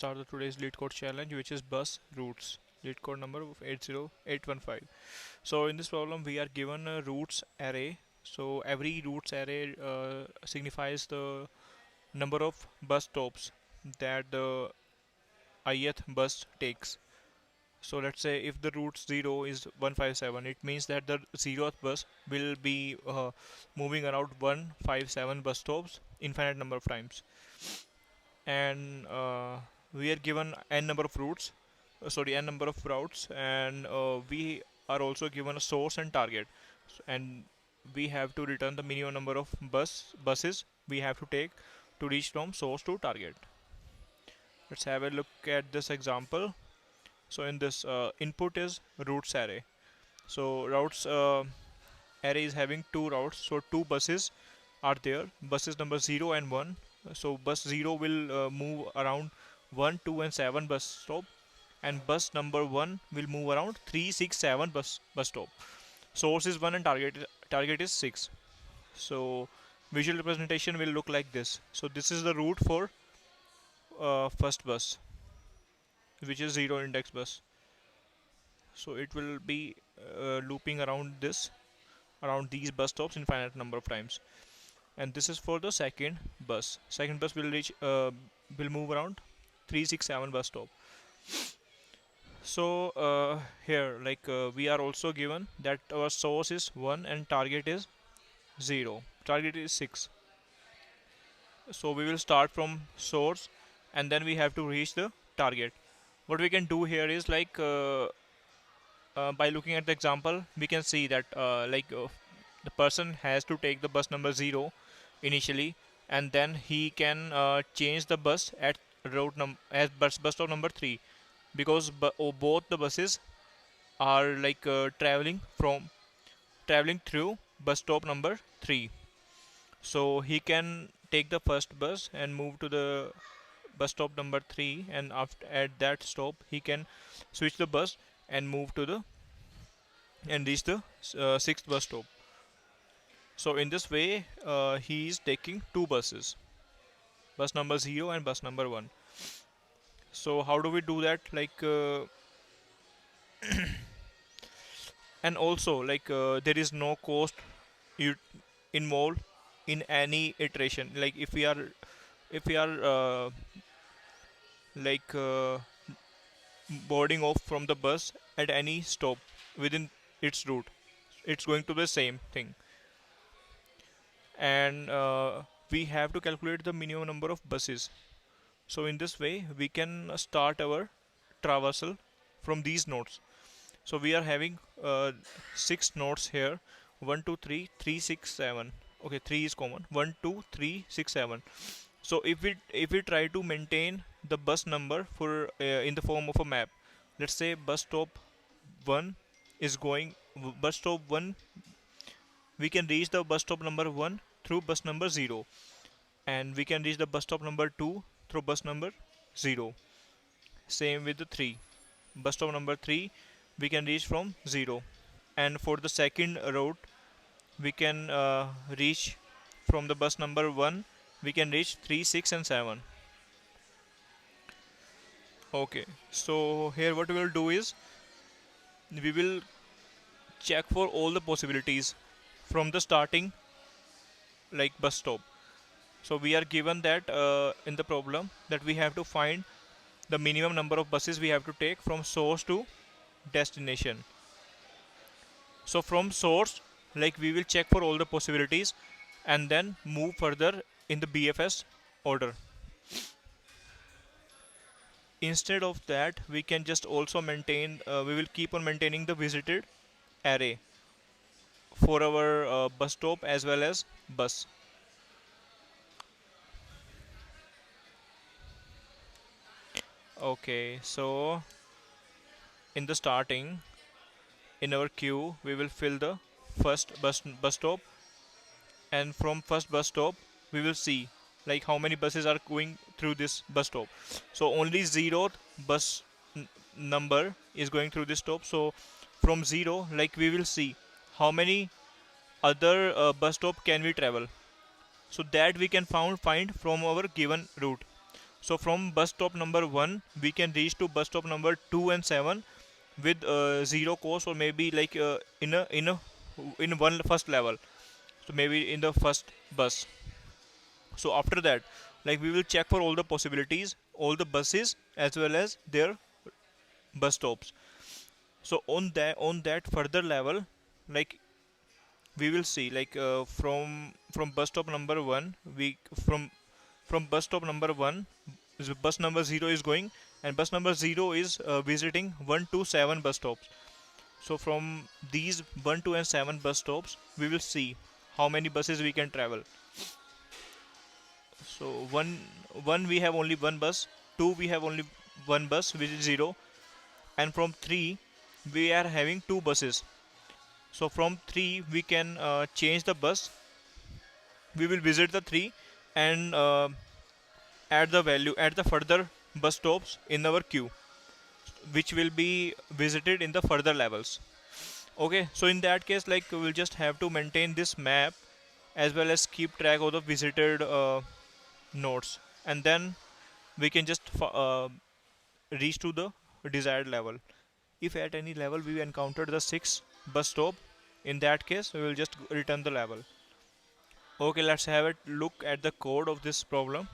start the today's lead code challenge, which is bus routes. Lead code number of 80815. So in this problem, we are given a routes array. So every routes array signifies the number of bus stops that the ith bus takes. So let's say if the route 0 is 157, it means that the 0th bus will be moving around 157 bus stops infinite number of times. And we are given n number of routes, n number of routes, and we are also given a source and target. And we have to return the minimum number of buses we have to take to reach from source to target. Let's have a look at this example. So in this input is routes array. So routes array is having two routes, so two buses are there, buses number 0 and 1. So bus 0 will move around 1, 2 and 7 bus stop, and bus number 1 will move around 3, 6, 7 bus stop. Source is 1 and target is 6. So visual representation will look like this. So this is the route for first bus, which is 0 index bus. So it will be looping around these bus stops infinite number of times. And this is for the second bus will move around 367 bus stop. So here, we are also given that our source is 1 and target is 0, target is 6. So we will start from source, and then we have to reach the target. What we can do here is by looking at the example, we can see that the person has to take the bus number 0 initially, and then he can change the bus at bus stop number 3, because both the buses are traveling through bus stop number 3. So he can take the first bus and move to the bus stop number 3, and after at that stop he can switch the bus and move to the and reach the sixth bus stop. So in this way, he is taking two buses, bus number 0 and bus number 1. So how do we do that? And also there is no cost you involved in any iteration. Like if we are like boarding off from the bus at any stop within its route, it's going to be the same thing. And we have to calculate the minimum number of buses. So in this way we can start our traversal from these nodes. So we are having six nodes here: 1 2 3 3 6 7. Okay, 3 is common: 1 2 3 6 7. So if we try to maintain the bus number for in the form of a map, let's say bus stop 1 is going bus stop 1, we can reach the bus stop number 1 through bus number 0, and we can reach the bus stop number 2 through bus number 0. Same with the 3, bus stop number 3 we can reach from 0. And for the second route, we can reach from the bus number 1, we can reach 3 6 and 7. Okay, so here what we will do is we will check for all the possibilities from the starting bus stop. So we are given that in the problem that we have to find the minimum number of buses we have to take from source to destination. So from source, we will check for all the possibilities and then move further in the BFS order. Instead of that, we can just also we will keep on maintaining the visited array for our bus stop as well as bus. Okay, so in the starting, in our queue, we will fill the first bus stop, and from first bus stop, we will see how many buses are going through this bus stop. So only zeroth bus number is going through this stop. So from 0, we will see how many other bus stop can we travel, so that we can find from our given route. So from bus stop number 1 we can reach to bus stop number 2 and 7 with zero cost, or maybe like in one first level, so maybe in the first bus. So after that, like we will check for all the possibilities, all the buses as well as their bus stops. So on that further level, like we will see like from bus stop number 1 we from bus stop number 1 bus number 0 is going, and bus number 0 is visiting 1 to 7 bus stops. So from these 1 2 and 7 bus stops we will see how many buses we can travel. So one we have only one bus, two we have only one bus which is 0, and from 3 we are having two buses. So from 3 we can change the bus. We will visit the 3 and add the value at the further bus stops in our queue, which will be visited in the further levels. Okay, so in that case, like we'll just have to maintain this map as well as keep track of the visited nodes, and then we can just reach to the desired level. If at any level we encountered the 6 bus stop, in that case we will just return the level. Okay, let's have a look at the code of this problem.